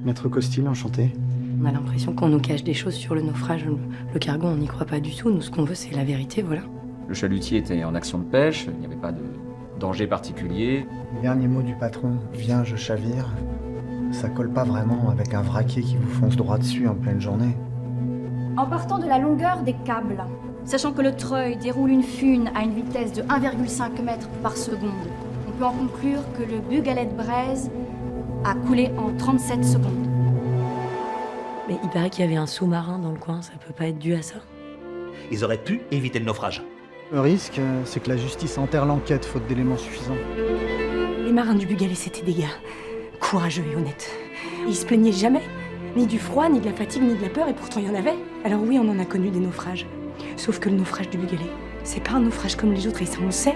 Maître Costil, enchanté. On a l'impression qu'on nous cache des choses sur le naufrage. Le cargo, on n'y croit pas du tout. Nous, ce qu'on veut, c'est la vérité, voilà. Le chalutier était en action de pêche, il n'y avait pas de danger particulier. Les derniers mots du patron, viens, je chavire, ça colle pas vraiment avec un vraquier qui vous fonce droit dessus en pleine journée. En partant de la longueur des câbles, sachant que le treuil déroule une fune à une vitesse de 1,5 mètre par seconde, on peut en conclure que le Bugalet de Braise a coulé en 37 secondes. Mais il paraît qu'il y avait un sous-marin dans le coin, ça peut pas être dû à ça. Ils auraient pu éviter le naufrage. Le risque, c'est que la justice enterre l'enquête faute d'éléments suffisants. Les marins du Bugalet, c'était des gars courageux et honnêtes. Ils se plaignaient jamais, ni du froid, ni de la fatigue, ni de la peur, et pourtant il y en avait. Alors oui, on en a connu des naufrages. Sauf que le naufrage du Bugalet, c'est pas un naufrage comme les autres, et ça on le sait.